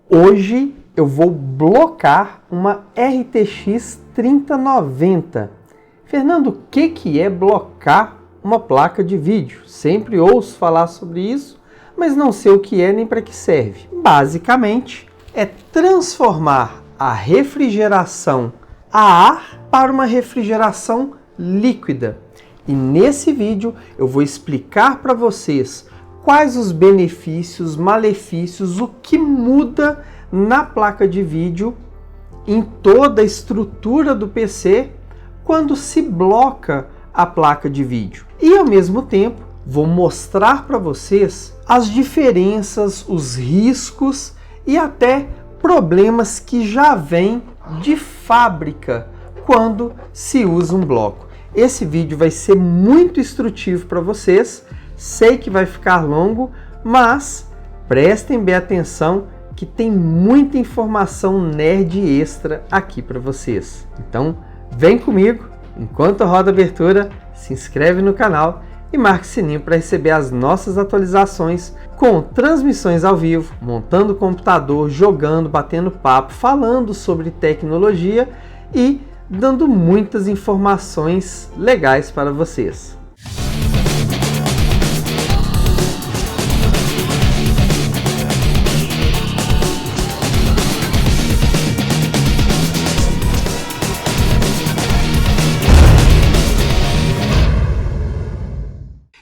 Hoje eu vou blocar uma RTX 3090. Fernando, o que é blocar uma placa de vídeo? Sempre ouço falar sobre isso, mas não sei o que é nem para que serve. Basicamente, é transformar a refrigeração a ar para uma refrigeração líquida. E nesse vídeo eu vou explicar para vocês quais os benefícios, malefícios, o que muda na placa de vídeo, em toda a estrutura do PC, quando se bloca a placa de vídeo. E ao mesmo tempo, vou mostrar para vocês as diferenças, os riscos e até problemas que já vêm de fábrica quando se usa um bloco. Esse vídeo vai ser muito instrutivo para vocês. Sei que vai ficar longo, mas prestem bem atenção que tem muita informação nerd extra aqui para vocês. Então, vem comigo, enquanto roda a abertura, se inscreve no canal e marque o sininho para receber as nossas atualizações com transmissões ao vivo, montando o computador, jogando, batendo papo, falando sobre tecnologia e dando muitas informações legais para vocês.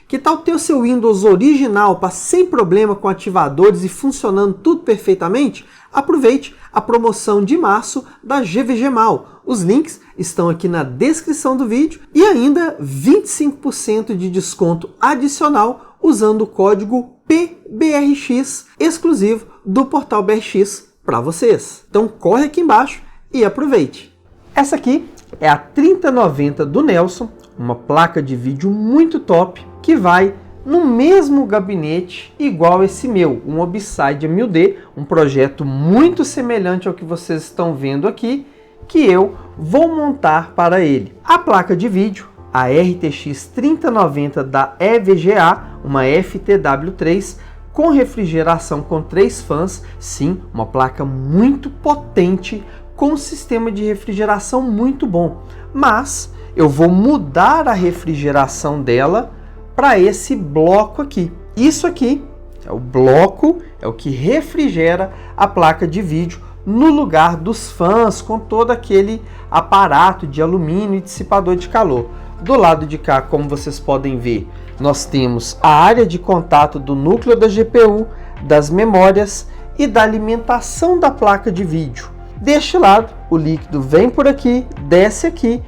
Que tal ter o seu Windows original sem problema com ativadores e funcionando tudo perfeitamente? Aproveite a promoção de março da GVGmal. Os links estão aqui na descrição do vídeo e ainda 25% de desconto adicional usando o código PBRX exclusivo do Portal BRX para vocês. Então corre aqui embaixo e aproveite. Essa aqui é a 3090 do Nelson, uma placa de vídeo muito top que vai no mesmo gabinete igual esse meu, um Obsidian 1000D, um projeto muito semelhante ao que vocês estão vendo aqui, que eu vou montar para ele. A placa de vídeo, a RTX 3090 da EVGA, uma FTW3, com refrigeração com 3 fãs, sim, uma placa muito potente, com um sistema de refrigeração muito bom, mas eu vou mudar a refrigeração dela para esse bloco aqui. Isso aqui é o bloco, é o que refrigera a placa de vídeo no lugar dos fãs, com todo aquele aparato de alumínio e dissipador de calor. Do lado de cá, como vocês podem ver, nós temos a área de contato do núcleo da GPU, das memórias e da alimentação da placa de vídeo. Deste lado, o líquido vem por aqui, desce aqui,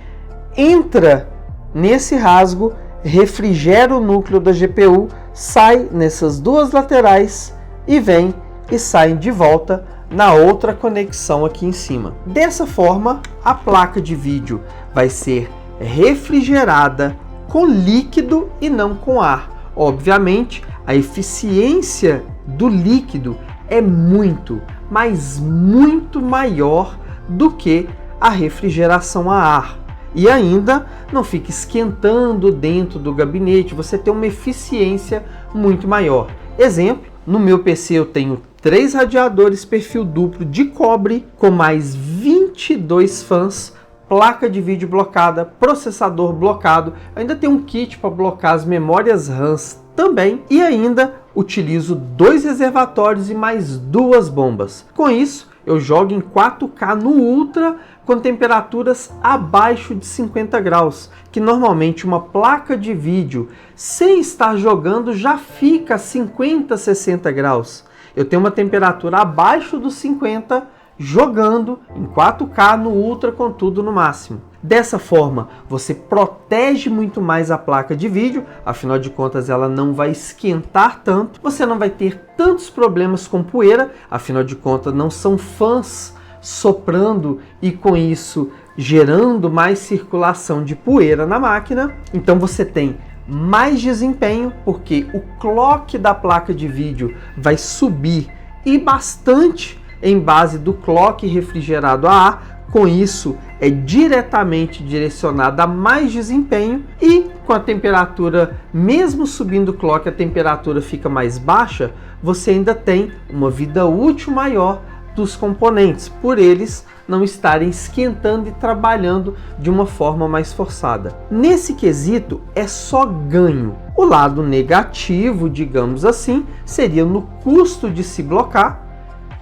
entra nesse rasgo, refrigera o núcleo da GPU, sai nessas duas laterais e vem e sai de volta na outra conexão aqui em cima. Dessa forma, a placa de vídeo vai ser refrigerada com líquido e não com ar. Obviamente, a eficiência do líquido é muito, mas muito maior do que a refrigeração a ar. E ainda não fica esquentando dentro do gabinete, você tem uma eficiência muito maior. Exemplo, no meu PC eu tenho 3 radiadores perfil duplo de cobre com mais 22 fãs, placa de vídeo blocada, processador blocado, ainda tem um kit para blocar as memórias RAMs também e ainda utilizo 2 reservatórios e mais 2 bombas. Com isso, eu jogo em 4K no Ultra com temperaturas abaixo de 50 graus, que normalmente uma placa de vídeo sem estar jogando já fica a 50, 60 graus. Eu tenho uma temperatura abaixo dos 50 jogando em 4K no Ultra com tudo no máximo. Dessa forma, você protege muito mais a placa de vídeo, afinal de contas ela não vai esquentar tanto, você não vai ter tantos problemas com poeira, afinal de contas não são fãs soprando e com isso gerando mais circulação de poeira na máquina. Então você tem mais desempenho porque o clock da placa de vídeo vai subir e bastante em base do clock refrigerado a ar. Com isso é diretamente direcionado a mais desempenho e com a temperatura, mesmo subindo o clock, a temperatura fica mais baixa, você ainda tem uma vida útil maior dos componentes, por eles não estarem esquentando e trabalhando de uma forma mais forçada. Nesse quesito é só ganho. O lado negativo, digamos assim, seria no custo de se blocar,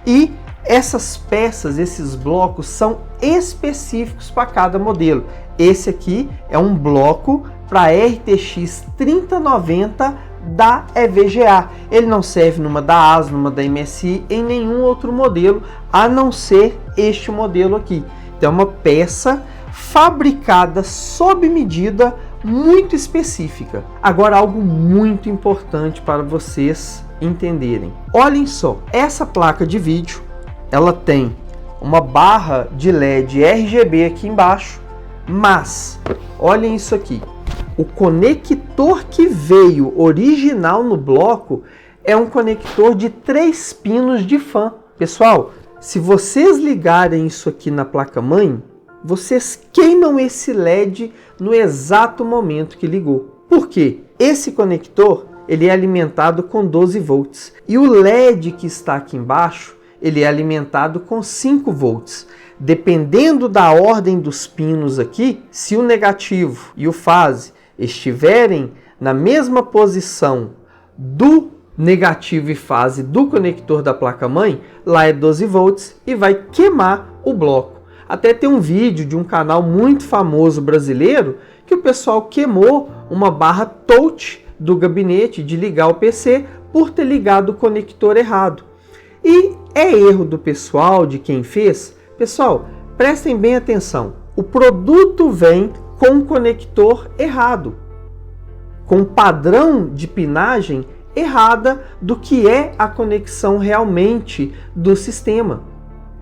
e essas peças, esses blocos são específicos para cada modelo. Esse aqui é um bloco para RTX 3090 da EVGA. Ele não serve numa da ASUS, numa da MSI, em nenhum outro modelo, a não ser este modelo aqui. Então é uma peça fabricada sob medida, muito específica. Agora, algo muito importante para vocês entenderem. Olhem só, essa placa de vídeo, ela tem uma barra de LED RGB aqui embaixo, mas olhem isso aqui. O conector que veio original no bloco é um conector de 3 pinos de fan. Pessoal, se vocês ligarem isso aqui na placa-mãe, vocês queimam esse LED no exato momento que ligou. Por quê? Esse conector ele é alimentado com 12 volts e o LED que está aqui embaixo ele é alimentado com 5 volts. Dependendo da ordem dos pinos aqui, se o negativo e o fase estiverem na mesma posição do negativo e fase do conector da placa-mãe, lá é 12 volts e vai queimar o bloco. Até tem um vídeo de um canal muito famoso brasileiro que o pessoal queimou uma barra touch do gabinete de ligar o PC por ter ligado o conector errado. E é erro do pessoal, de quem fez. Pessoal, prestem bem atenção. O produto vem com um conector errado, com padrão de pinagem errada do que é a conexão realmente do sistema.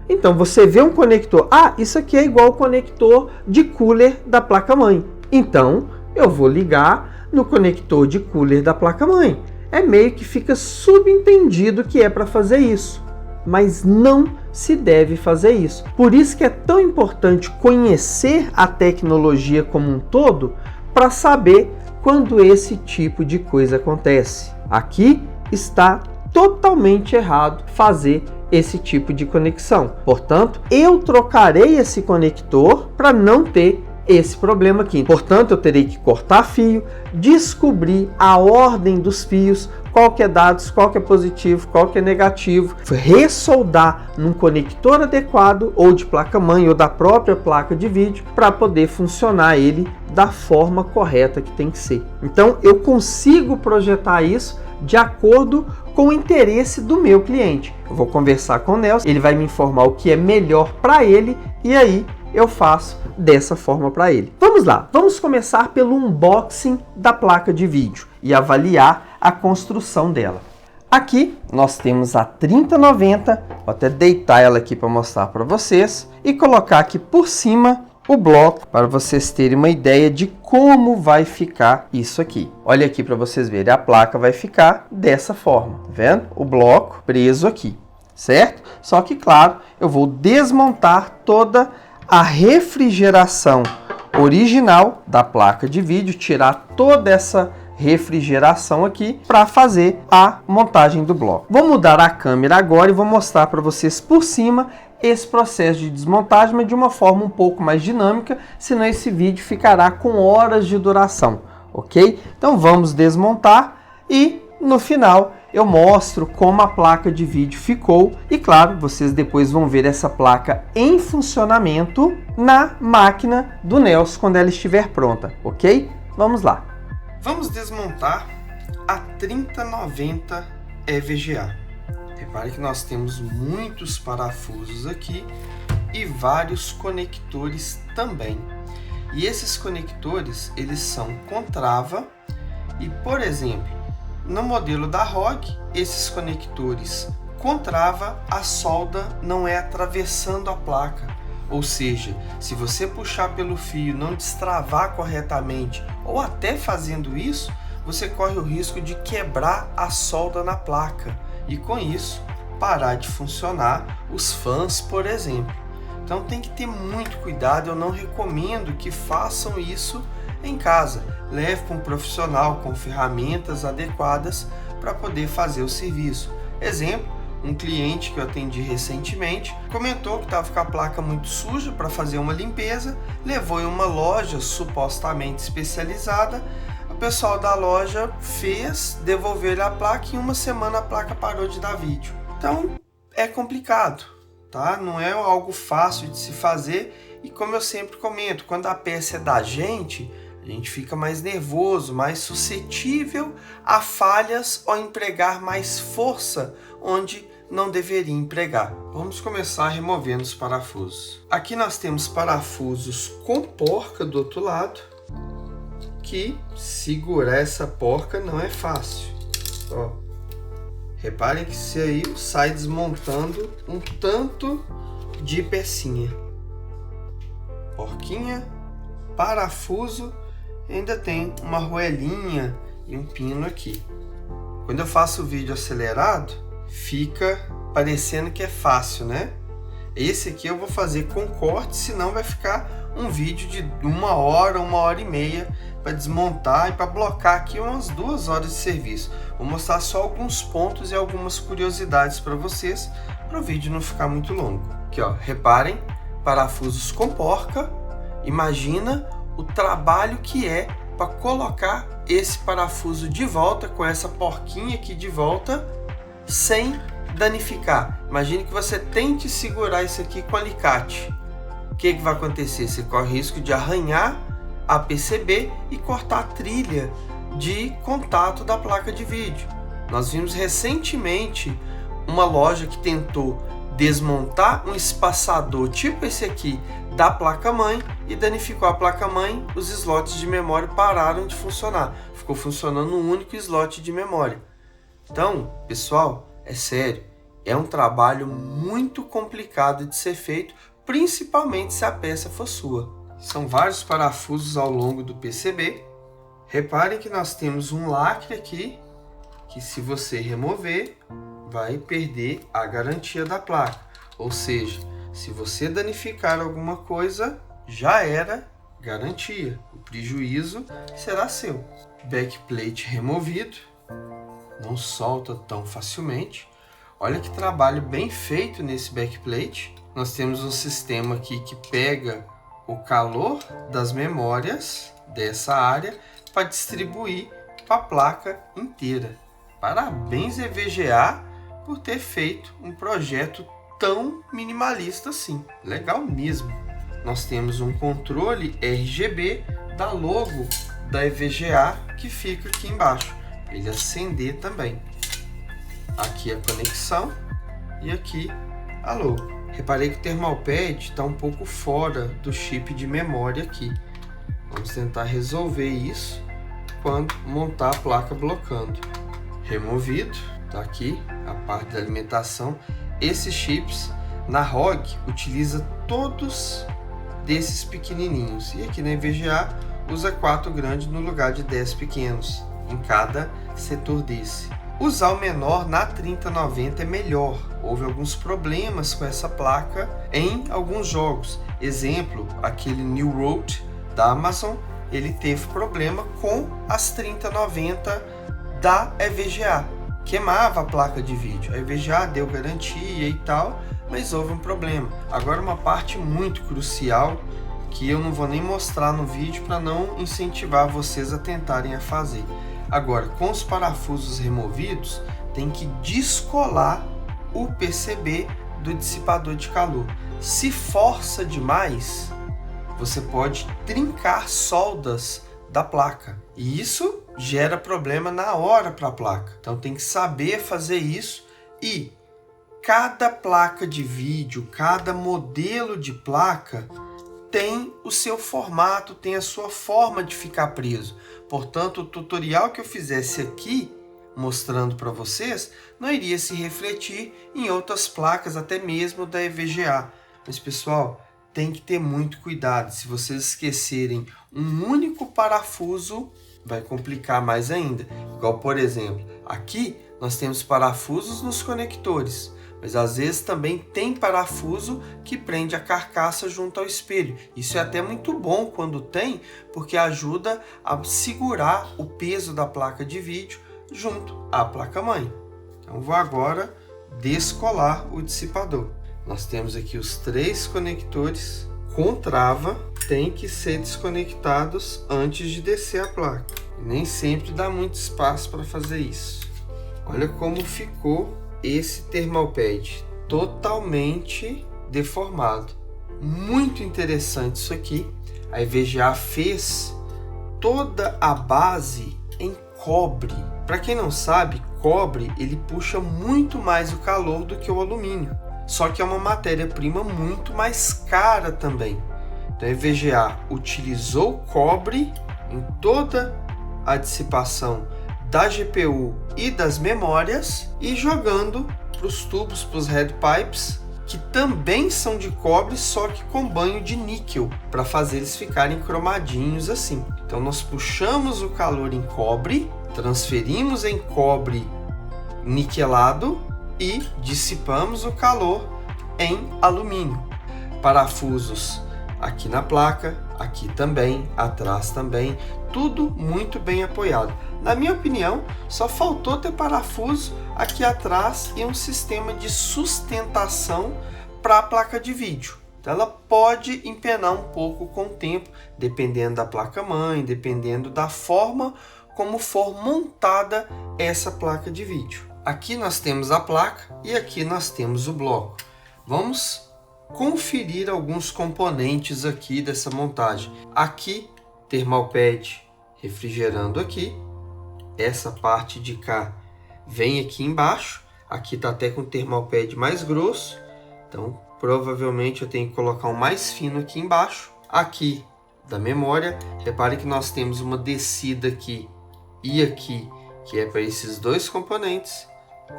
Então você vê um conector, isso aqui é igual ao conector de cooler da placa-mãe. Então eu vou ligar no conector de cooler da placa-mãe. É meio que fica subentendido que é para fazer isso, mas não se deve fazer isso. Por isso que é tão importante conhecer a tecnologia como um todo para saber quando esse tipo de coisa acontece. Aqui está totalmente errado fazer esse tipo de conexão. Portanto, eu trocarei esse conector para não ter esse problema aqui. Portanto, eu terei que cortar fio, descobrir a ordem dos fios, qual que é dados, qual que é positivo, qual que é negativo, ressoldar num conector adequado, ou de placa-mãe, ou da própria placa de vídeo, para poder funcionar ele da forma correta que tem que ser. Então, eu consigo projetar isso de acordo com o interesse do meu cliente. Eu vou conversar com o Nelson, ele vai me informar o que é melhor para ele, e aí eu faço dessa forma para ele. Vamos lá, vamos começar pelo unboxing da placa de vídeo e avaliar a construção dela. Aqui nós temos a 3090, vou até deitar ela aqui para mostrar para vocês e colocar aqui por cima o bloco para vocês terem uma ideia de como vai ficar isso aqui. Olha aqui para vocês verem, a placa vai ficar dessa forma, tá vendo? O bloco preso aqui, certo? Só que, claro, eu vou desmontar toda a refrigeração original da placa de vídeo, tirar toda essa refrigeração aqui para fazer a montagem do bloco. Vou mudar a câmera agora e vou mostrar para vocês por cima esse processo de desmontagem, mas de uma forma um pouco mais dinâmica, senão esse vídeo ficará com horas de duração, ok? Então vamos desmontar e no final eu mostro como a placa de vídeo ficou e, claro, vocês depois vão ver essa placa em funcionamento na máquina do Nelson quando ela estiver pronta, ok? Vamos lá. Vamos desmontar a 3090 EVGA. Repare que nós temos muitos parafusos aqui e vários conectores também. E esses conectores, eles são com trava e, por exemplo, no modelo da ROG, esses conectores com trava, a solda não é atravessando a placa. Ou seja, se você puxar pelo fio, não destravar corretamente, ou até fazendo isso, você corre o risco de quebrar a solda na placa e com isso parar de funcionar os fãs, por exemplo. Então tem que ter muito cuidado, eu não recomendo que façam isso em casa. Leve para um profissional com ferramentas adequadas para poder fazer o serviço. Exemplo, Um cliente que eu atendi recentemente comentou que estava com a placa muito suja para fazer uma limpeza, levou em uma loja supostamente especializada. O pessoal da loja devolveu-lhe a placa e em uma semana a placa parou de dar vídeo. Então é complicado, tá? Não é algo fácil de se fazer e, como eu sempre comento, quando a peça é da gente, a gente fica mais nervoso, mais suscetível a falhas ou empregar mais força onde não deveria empregar. Vamos começar removendo os parafusos. Aqui nós temos parafusos com porca do outro lado, que segurar essa porca não é fácil. Ó, reparem que isso aí sai desmontando um tanto de pecinha. Porquinha, parafuso, ainda tem uma arruelinha e um pino aqui. Quando eu faço o vídeo acelerado, fica parecendo que é fácil, né? Esse aqui eu vou fazer com corte, senão vai ficar um vídeo de 1 hora, 1 hora e meia para desmontar e para blocar aqui umas 2 horas de serviço. Vou mostrar só alguns pontos e algumas curiosidades para vocês, para o vídeo não ficar muito longo. Aqui, ó, reparem, parafusos com porca. Imagina o trabalho que é para colocar esse parafuso de volta, com essa porquinha aqui de volta, sem danificar. Imagine que você tente segurar isso aqui com alicate. O que vai acontecer? Você corre o risco de arranhar a PCB e cortar a trilha de contato da placa de vídeo. Nós vimos recentemente uma loja que tentou desmontar um espaçador tipo esse aqui da placa-mãe e danificou a placa-mãe. Os slots de memória pararam de funcionar. Ficou funcionando um único slot de memória. Então, pessoal, é sério, é um trabalho muito complicado de ser feito, principalmente se a peça for sua. São vários parafusos ao longo do PCB. Reparem que nós temos um lacre aqui, que se você remover, vai perder a garantia da placa. Ou seja, se você danificar alguma coisa, já era garantia. O prejuízo será seu. Backplate removido. Não solta tão facilmente. Olha que trabalho bem feito nesse backplate. Nós temos um sistema aqui que pega o calor das memórias dessa área para distribuir para a placa inteira. Parabéns, EVGA, por ter feito um projeto tão minimalista assim. Legal mesmo. Nós temos um controle RGB da logo da EVGA que fica aqui embaixo. Ele acender também. Aqui a conexão e aqui a logo. Reparei que o thermal pad está um pouco fora do chip de memória aqui. Vamos tentar resolver isso quando montar a placa blocando. Removido, tá aqui a parte da alimentação. Esses chips na ROG utiliza todos desses pequenininhos e aqui na EVGA usa 4 grandes no lugar de 10 pequenos em cada setor desse. Usar o menor na 3090 é melhor. Houve alguns problemas com essa placa em alguns jogos. Exemplo, aquele New Road da Amazon, ele teve problema com as 3090 da EVGA. Queimava a placa de vídeo. A EVGA deu garantia e tal, mas houve um problema. Agora uma parte muito crucial que eu não vou nem mostrar no vídeo para não incentivar vocês a tentarem a fazer. Agora, com os parafusos removidos, tem que descolar o PCB do dissipador de calor. Se força demais, você pode trincar soldas da placa. E isso gera problema na hora para a placa. Então tem que saber fazer isso. E cada placa de vídeo, cada modelo de placa tem o seu formato, tem a sua forma de ficar preso. Portanto, o tutorial que eu fizesse aqui, mostrando para vocês, não iria se refletir em outras placas, até mesmo da EVGA. Mas, pessoal, tem que ter muito cuidado. Se vocês esquecerem um único parafuso, vai complicar mais ainda. Igual, por exemplo, aqui nós temos parafusos nos conectores. Mas às vezes também tem parafuso que prende a carcaça junto ao espelho. Isso é até muito bom quando tem, porque ajuda a segurar o peso da placa de vídeo junto à placa-mãe. Então vou agora descolar o dissipador. Nós temos aqui os 3 conectores com trava, tem que ser desconectados antes de descer a placa. E nem sempre dá muito espaço para fazer isso. Olha como ficou esse thermal pad, totalmente deformado. Muito interessante isso aqui. A EVGA fez toda a base em cobre. Para quem não sabe, cobre ele puxa muito mais o calor do que o alumínio. Só que é uma matéria-prima muito mais cara também. Então a EVGA utilizou cobre em toda a dissipação da GPU e das memórias e jogando para os tubos, para os head pipes, que também são de cobre, só que com banho de níquel, para fazer eles ficarem cromadinhos assim. Então nós puxamos o calor em cobre, transferimos em cobre niquelado e dissipamos o calor em alumínio. Parafusos aqui na placa, aqui também, atrás também, tudo muito bem apoiado. Na minha opinião, só faltou ter parafuso aqui atrás e um sistema de sustentação para a placa de vídeo. Então, ela pode empenar um pouco com o tempo, dependendo da placa-mãe, dependendo da forma como for montada essa placa de vídeo. Aqui nós temos a placa e aqui nós temos o bloco. Vamos conferir alguns componentes aqui dessa montagem. Aqui, thermal pad refrigerando aqui. Essa parte de cá vem aqui embaixo. Aqui está até com o thermal pad mais grosso. Então, provavelmente eu tenho que colocar um mais fino aqui embaixo. Aqui da memória. Repare que nós temos uma descida aqui e aqui, que é para esses 2 componentes.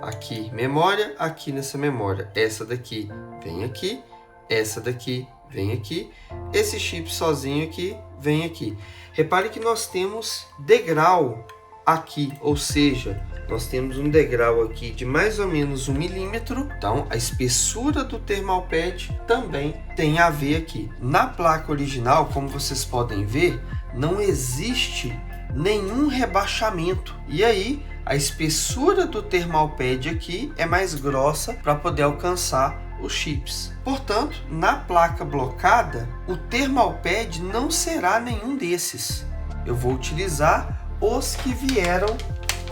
Aqui memória, aqui nessa memória. Essa daqui vem aqui. Essa daqui vem aqui. Esse chip sozinho aqui vem aqui. Repare que nós temos degrau aqui, ou seja, nós temos um degrau aqui de mais ou menos 1 milímetro. Então, a espessura do thermal pad também tem a ver aqui. Na placa original, como vocês podem ver, não existe nenhum rebaixamento. E aí, a espessura do thermal pad aqui é mais grossa para poder alcançar os chips. Portanto, na placa blocada, o thermal pad não será nenhum desses. Eu vou utilizar os que vieram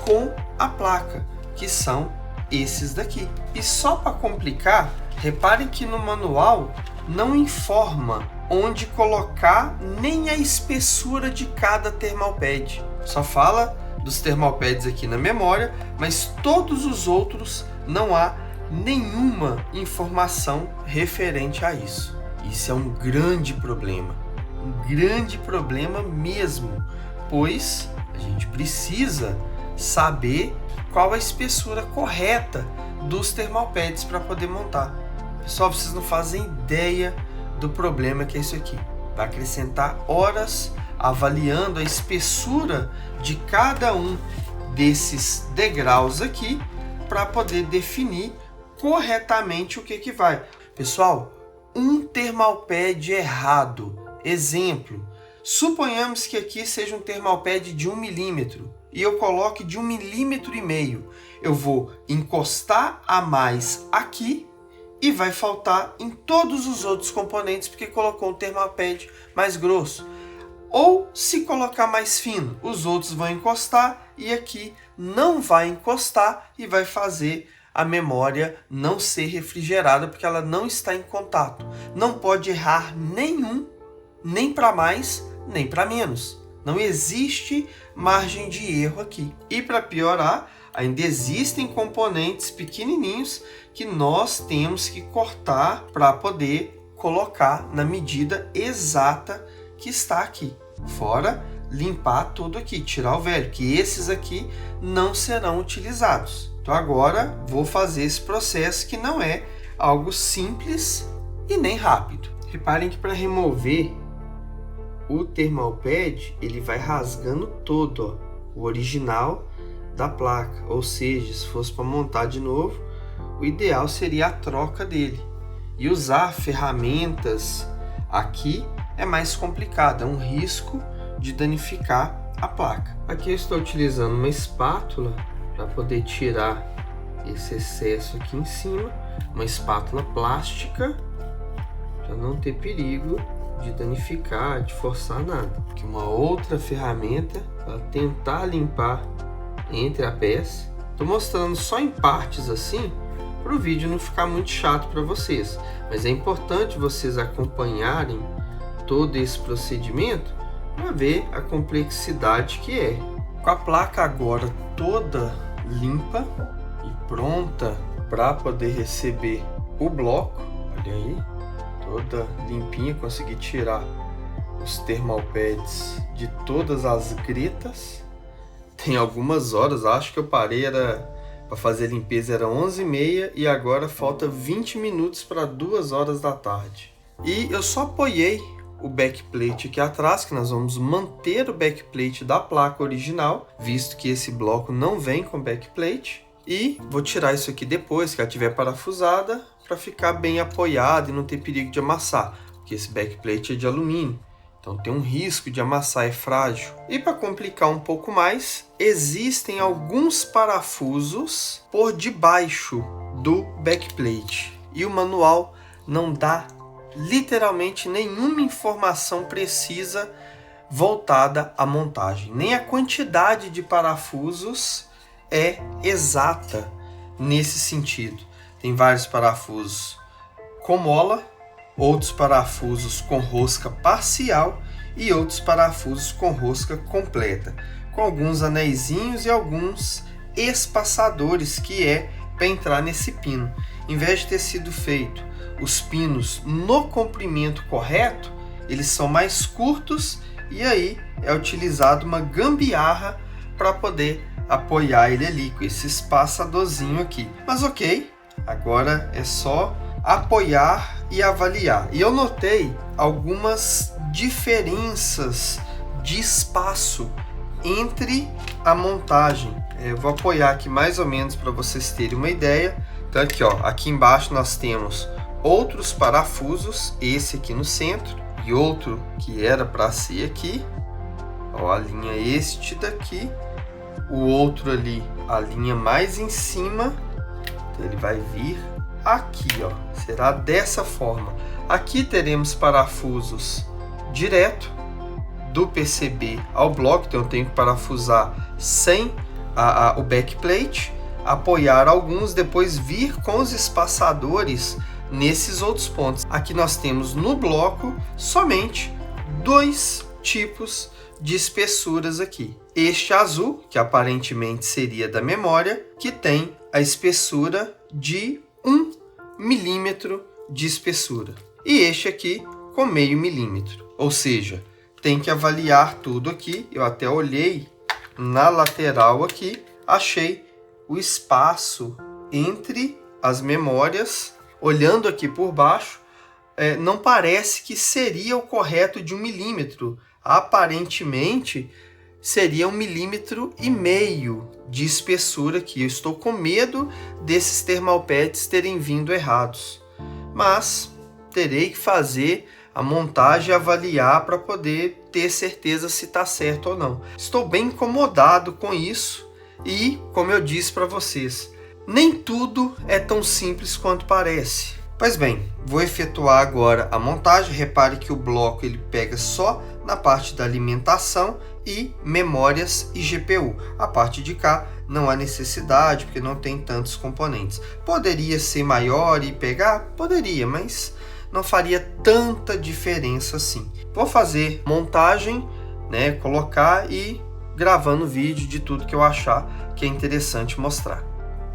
com a placa, que são esses daqui. E só para complicar, reparem que no manual não informa onde colocar nem a espessura de cada thermal pad. Só fala dos thermal pads aqui na memória, mas todos os outros não há nenhuma informação referente a isso. Isso é um grande problema mesmo, pois a gente precisa saber qual a espessura correta dos thermal pads para poder montar. Pessoal, vocês não fazem ideia do problema que é isso aqui. Vai acrescentar horas avaliando a espessura de cada um desses degraus aqui para poder definir corretamente o que vai. Pessoal, um thermal pad errado. Exemplo, suponhamos que aqui seja um thermal pad de 1 milímetro e eu coloque de 1,5 milímetro. Eu vou encostar a mais aqui e vai faltar em todos os outros componentes porque colocou um thermal pad mais grosso. Ou se colocar mais fino, os outros vão encostar e aqui não vai encostar e vai fazer a memória não ser refrigerada porque ela não está em contato. Não pode errar nenhum, nem para mais, nem para menos. Não existe margem de erro aqui. E para piorar, ainda existem componentes pequenininhos que nós temos que cortar para poder colocar na medida exata que está aqui. Fora limpar tudo aqui, tirar o velho, que esses aqui não serão utilizados. Então agora vou fazer esse processo que não é algo simples e nem rápido. Reparem que para remover o thermal pad, ele vai rasgando todo, ó, o original da placa. Ou seja, se fosse para montar de novo, o ideal seria a troca dele. E usar ferramentas aqui é mais complicado, é um risco de danificar a placa. Aqui eu estou utilizando uma espátula para poder tirar esse excesso aqui em cima, uma espátula plástica, para não ter perigo de danificar, de forçar nada. Aqui uma outra ferramenta para tentar limpar entre a peça. Estou mostrando só em partes assim, para o vídeo não ficar muito chato para vocês, mas é importante vocês acompanharem todo esse procedimento para ver a complexidade que é. Com a placa agora toda limpa e pronta para poder receber o bloco, olha aí, toda limpinha, consegui tirar os thermal pads de todas as gretas. Tem algumas horas, acho que eu parei para fazer a limpeza, era 11h30 e agora falta 20 minutos para 2 horas da tarde. E eu só apoiei o backplate aqui atrás, que nós vamos manter o backplate da placa original, visto que esse bloco não vem com backplate. E vou tirar isso aqui depois que ela estiver parafusada, para ficar bem apoiado e não ter perigo de amassar, porque esse backplate é de alumínio, então tem um risco de amassar, é frágil. E para complicar um pouco mais, existem alguns parafusos por debaixo do backplate e o manual não dá literalmente nenhuma informação precisa voltada à montagem, nem a quantidade de parafusos é exata nesse sentido. Tem vários parafusos com mola, outros parafusos com rosca parcial e outros parafusos com rosca completa, com alguns anéisinhos e alguns espaçadores que é para entrar nesse pino. Em vez de ter sido feito os pinos no comprimento correto, eles são mais curtos e aí é utilizado uma gambiarra para poder apoiar ele ali com esse espaçadorzinho aqui. Mas ok, agora é só apoiar e avaliar. E eu notei algumas diferenças de espaço entre a montagem. Eu vou apoiar aqui mais ou menos para vocês terem uma ideia. Então aqui, ó, aqui embaixo nós temos outros parafusos, esse aqui no centro e outro que era para ser aqui. Ó, a linha este daqui, o outro ali, a linha mais em cima. Então ele vai vir aqui, ó, será dessa forma. Aqui teremos parafusos direto do PCB ao bloco, então eu tenho que parafusar sem o backplate, apoiar alguns, depois vir com os espaçadores nesses outros pontos. Aqui nós temos no bloco somente 2 tipos de espessuras aqui. Este azul, que aparentemente seria da memória, que tem a espessura de 1 milímetro de espessura. E este aqui com meio milímetro. Ou seja, tem que avaliar tudo aqui. Eu até olhei na lateral aqui, achei o espaço entre as memórias. Olhando aqui por baixo, não parece que seria o correto de 1 milímetro. Aparentemente, seria 1,5 milímetro de espessura aqui. Eu estou com medo desses thermal pads terem vindo errados. Mas terei que fazer a montagem e avaliar para poder ter certeza se está certo ou não. Estou bem incomodado com isso e, como eu disse para vocês, nem tudo é tão simples quanto parece. Pois bem, vou efetuar agora a montagem. Repare que o bloco ele pega só na parte da alimentação e memórias e GPU. A parte de cá não há necessidade, porque não tem tantos componentes. Poderia ser maior e pegar? Poderia, mas não faria tanta diferença assim. Vou fazer montagem, né, colocar e gravando vídeo de tudo que eu achar que é interessante mostrar.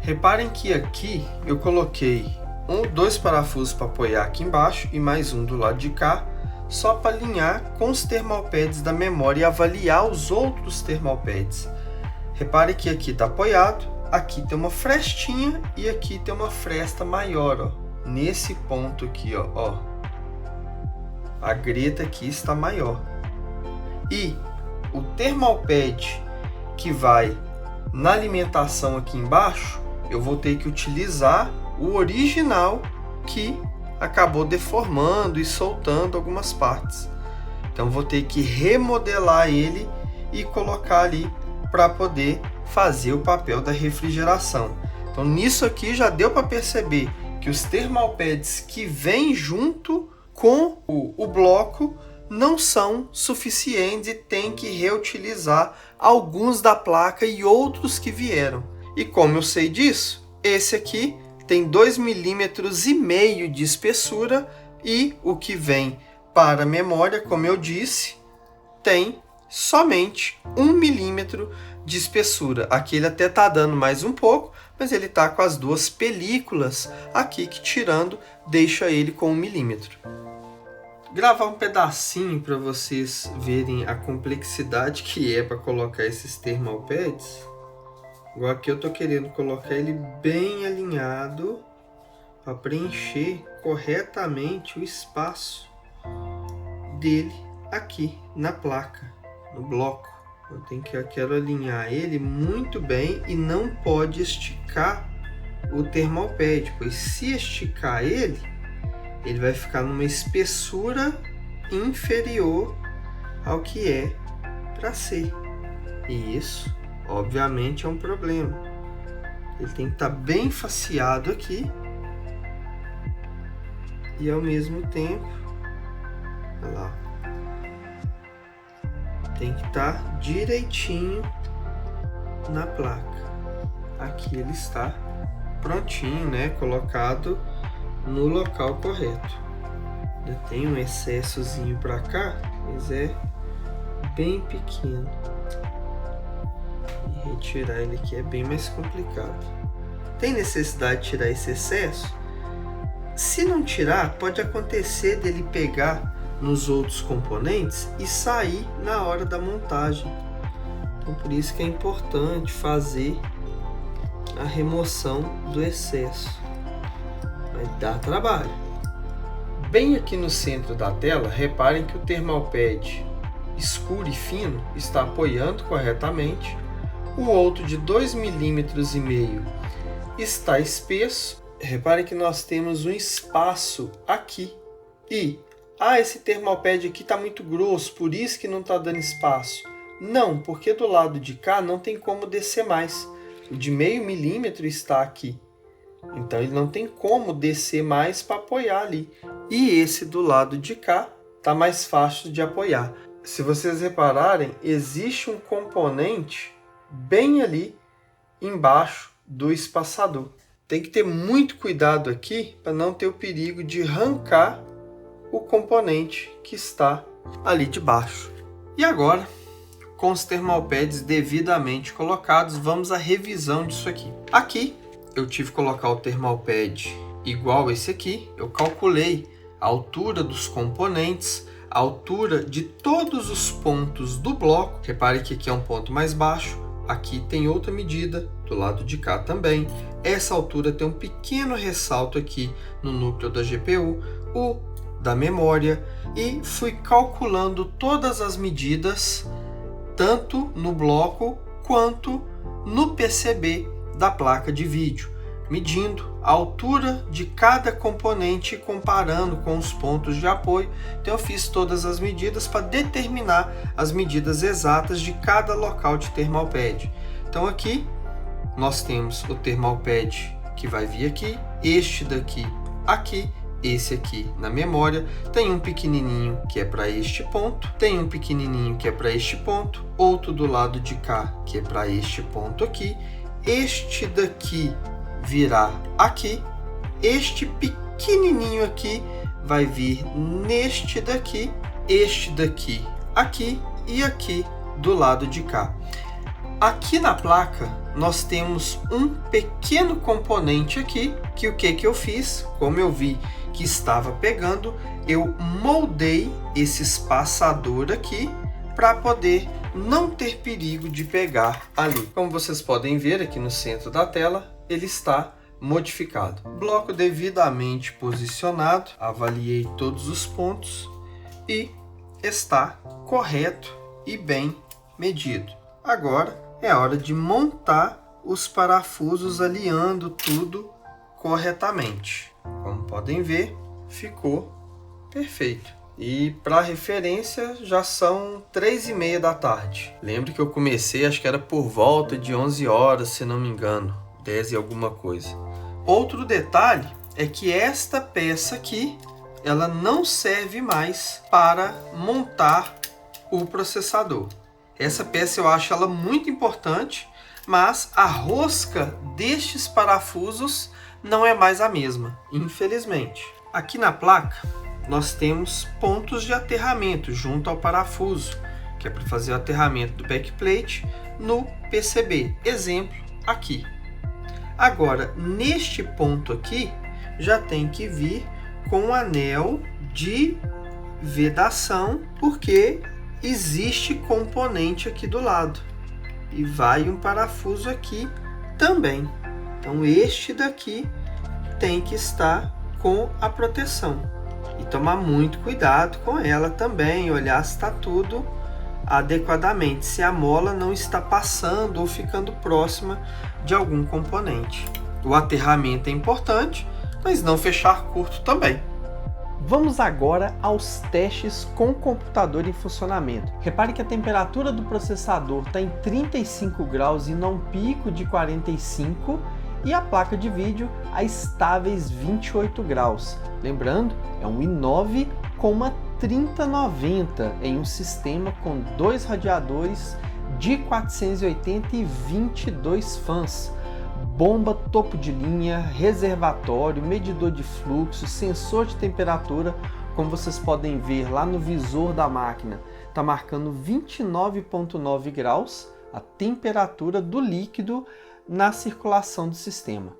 Reparem que aqui eu coloquei 2 parafusos para apoiar aqui embaixo e mais um do lado de cá, só para alinhar com os thermal pads da memória e avaliar os outros thermal pads. Repare que aqui está apoiado, aqui tem uma frestinha e aqui tem uma fresta maior, ó. Nesse ponto aqui, ó, a greta aqui está maior. E o thermal pad que vai na alimentação aqui embaixo, eu vou ter que utilizar o original que acabou deformando e soltando algumas partes. Então vou ter que remodelar ele e colocar ali para poder fazer o papel da refrigeração. Então Então nisso aqui já deu para perceber que os thermal pads que vêm junto com o bloco não são suficientes e tem que reutilizar alguns da placa e outros que vieram. E como eu sei disso? Esse aqui tem 2,5 mm de espessura e o que vem para a memória, como eu disse, tem somente 1 milímetro de espessura. Aqui ele até está dando mais um pouco, mas ele está com as duas películas aqui que tirando deixa ele com 1 milímetro. Gravar um pedacinho para vocês verem a complexidade que é para colocar esses thermal pads. Igual aqui eu estou querendo colocar ele bem alinhado para preencher corretamente o espaço dele aqui na placa, no bloco. Eu quero alinhar ele muito bem e não pode esticar o thermal pad, pois se esticar ele vai ficar numa espessura inferior ao que é para ser. E isso, obviamente, é um problema. Ele tem que estar bem faceado aqui e ao mesmo tempo, olha lá, tem que estar direitinho na placa. Aqui ele está prontinho, né? Colocado no local correto. Ainda tem um excessozinho para cá, mas é bem pequeno. E retirar ele aqui é bem mais complicado. Tem necessidade de tirar esse excesso? Se não tirar, pode acontecer dele pegar nos outros componentes e sair na hora da montagem. Então por isso que é importante fazer a remoção do excesso. Vai dar trabalho. Bem aqui no centro da tela, reparem que o thermal pad escuro e fino está apoiando corretamente. O outro de 2,5 mm está espesso. Reparem que nós temos um espaço aqui. E esse thermal pad aqui está muito grosso, por isso que não está dando espaço. Não, porque do lado de cá não tem como descer mais. O de 0,5 mm está aqui. Então ele não tem como descer mais para apoiar ali. E esse do lado de cá está mais fácil de apoiar. Se vocês repararem, existe um componente bem ali embaixo do espaçador. Tem que ter muito cuidado aqui para não ter o perigo de arrancar o componente que está ali de baixo. E agora, com os thermal pads devidamente colocados, vamos à revisão disso aqui. Aqui eu tive que colocar o thermal pad igual esse aqui. Eu calculei a altura dos componentes, a altura de todos os pontos do bloco. Repare que aqui é um ponto mais baixo, aqui tem outra medida, do lado de cá também. Essa altura tem um pequeno ressalto aqui no núcleo da GPU, o da memória, e fui calculando todas as medidas, tanto no bloco quanto no PCB da placa de vídeo, medindo a altura de cada componente e comparando com os pontos de apoio. Então eu fiz todas as medidas para determinar as medidas exatas de cada local de thermal pad. Então aqui nós temos o thermal pad que vai vir aqui, este daqui aqui, esse aqui na memória, tem um pequenininho que é para este ponto, tem um pequenininho que é para este ponto, outro do lado de cá que é para este ponto aqui, este daqui virá aqui, este pequenininho aqui vai vir neste daqui, este daqui aqui e aqui do lado de cá. Aqui na placa nós temos um pequeno componente aqui, que o que eu fiz, como eu vi que estava pegando, eu moldei esse espaçador aqui para poder não ter perigo de pegar ali. Como vocês podem ver aqui no centro da tela, ele está modificado. Bloco devidamente posicionado, avaliei todos os pontos e está correto e bem medido. Agora é hora de montar os parafusos, alinhando tudo corretamente. Como podem ver, ficou perfeito. E para referência, já são 3h30 da tarde. Lembro que eu comecei, acho que era por volta de 11 horas, se não me engano. 10 e alguma coisa. Outro detalhe é que esta peça aqui, ela não serve mais para montar o processador. Essa peça eu acho ela muito importante, mas a rosca destes parafusos não é mais a mesma, infelizmente. Aqui na placa nós temos pontos de aterramento junto ao parafuso, que é para fazer o aterramento do backplate no PCB. Exemplo aqui. Agora, neste ponto aqui, já tem que vir com um anel de vedação, porque existe componente aqui do lado. E vai um parafuso aqui também. Então, este daqui tem que estar com a proteção. E tomar muito cuidado com ela também, olhar se está tudo adequadamente, se a mola não está passando ou ficando próxima de algum componente. O aterramento é importante, mas não fechar curto também. Vamos agora aos testes com o computador em funcionamento. Repare que a temperatura do processador está em 35 graus e não pico de 45, e a placa de vídeo a estáveis 28 graus. Lembrando, é um i9 com uma 3090 em um sistema com 2 radiadores de 480 e 22 fãs. Bomba topo de linha, reservatório, medidor de fluxo, sensor de temperatura. Como vocês podem ver lá no visor da máquina, está marcando 29,9 graus a temperatura do líquido na circulação do sistema.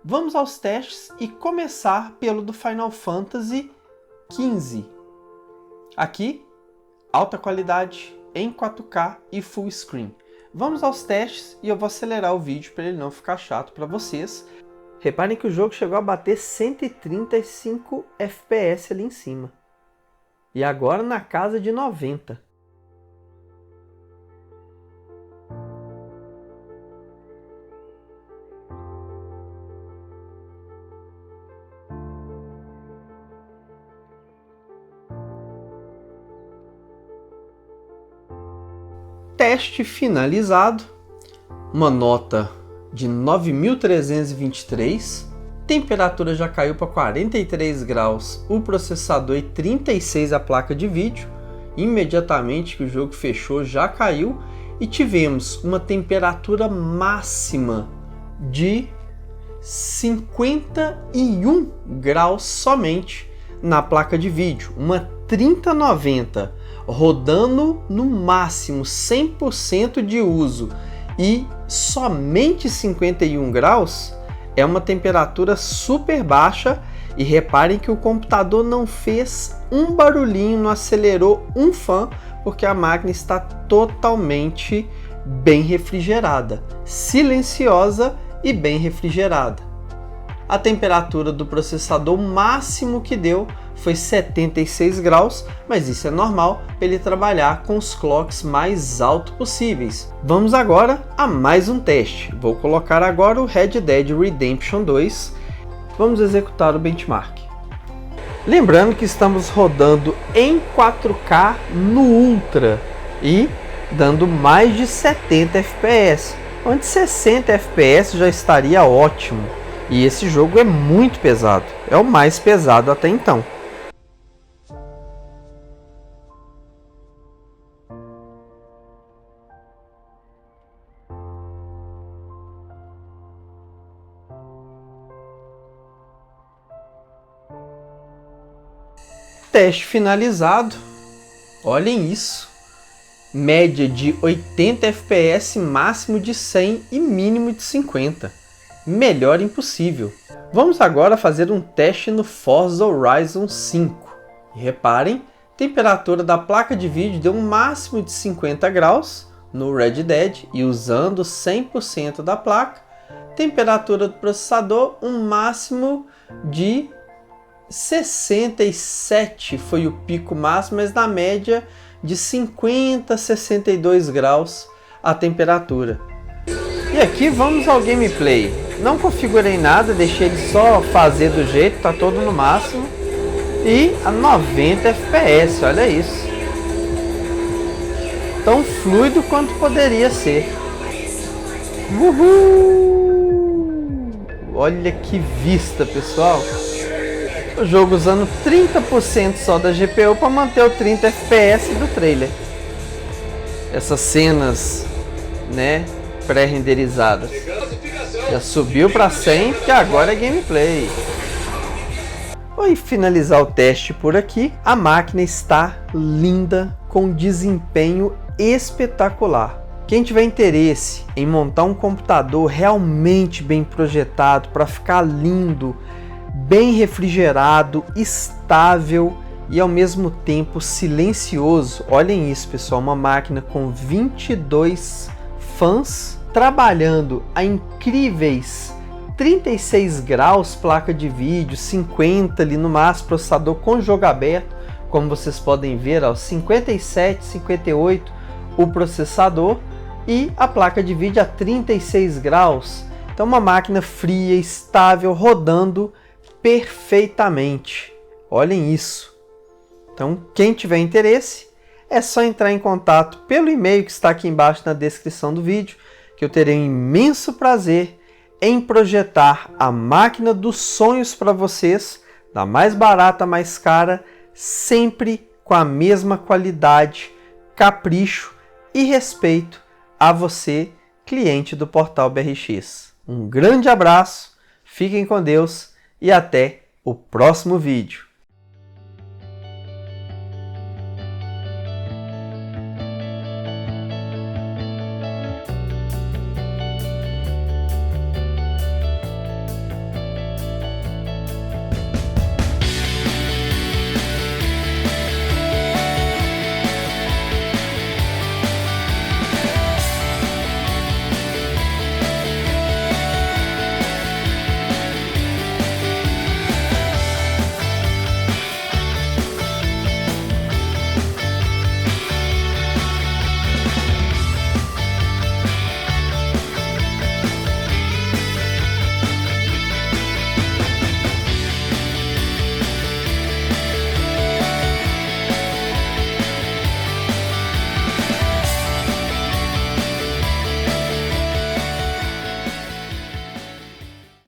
Vamos aos testes e começar pelo do Final Fantasy XV. Aqui, alta qualidade em 4K e full screen. Vamos aos testes e eu vou acelerar o vídeo para ele não ficar chato para vocês. Reparem que o jogo chegou a bater 135 FPS ali em cima. E agora na casa de 90. Teste finalizado, uma nota de 9.323, temperatura já caiu para 43 graus o processador e 36 a placa de vídeo. Imediatamente que o jogo fechou já caiu e tivemos uma temperatura máxima de 51 graus somente na placa de vídeo, uma 3090 rodando no máximo 100% de uso e somente 51 graus é uma temperatura super baixa. E reparem que o computador não fez um barulhinho, não acelerou um fã, porque a máquina está totalmente bem refrigerada, silenciosa e bem refrigerada. A temperatura do processador máximo que deu foi 76 graus, mas isso é normal para ele trabalhar com os clocks mais altos possíveis. Vamos agora a mais um teste. Vou colocar agora o Red Dead Redemption 2. Vamos executar o benchmark. Lembrando que estamos rodando em 4K no Ultra e dando mais de 70 FPS, onde 60 FPS já estaria ótimo. E esse jogo é muito pesado, é o mais pesado até então. Teste finalizado, olhem isso, média de 80 FPS, máximo de 100 e mínimo de 50, melhor impossível. Vamos agora fazer um teste no Forza Horizon 5, e reparem, temperatura da placa de vídeo deu um máximo de 50 graus no Red Dead e usando 100% da placa, temperatura do processador um máximo de 67 foi o pico máximo, mas na média de 50 a 62 graus a temperatura. E aqui vamos ao gameplay. Não configurei nada, deixei ele só fazer do jeito, tá todo no máximo. E a 90 FPS, olha isso. Tão fluido quanto poderia ser. Uhul! Olha que vista, pessoal. O jogo usando 30% só da GPU para manter o 30 FPS do trailer. Essas cenas, né, pré-renderizadas. Já subiu para 100, que agora é gameplay. Vou finalizar o teste por aqui. A máquina está linda, com desempenho espetacular. Quem tiver interesse em montar um computador realmente bem projetado para ficar lindo, bem refrigerado, estável e ao mesmo tempo silencioso. Olhem isso, pessoal, uma máquina com 22 fãs trabalhando a incríveis 36 graus, placa de vídeo, 50 ali no máximo, processador com jogo aberto, como vocês podem ver, ó, 57, 58 o processador e a placa de vídeo a 36 graus. Então uma máquina fria, estável, rodando perfeitamente. Olhem isso. Então quem tiver interesse é só entrar em contato pelo e-mail que está aqui embaixo na descrição do vídeo, que eu terei um imenso prazer em projetar a máquina dos sonhos para vocês, da mais barata à mais cara, sempre com a mesma qualidade, capricho e respeito a você, cliente do Portal BRX. Um grande abraço, fiquem com Deus e até o próximo vídeo.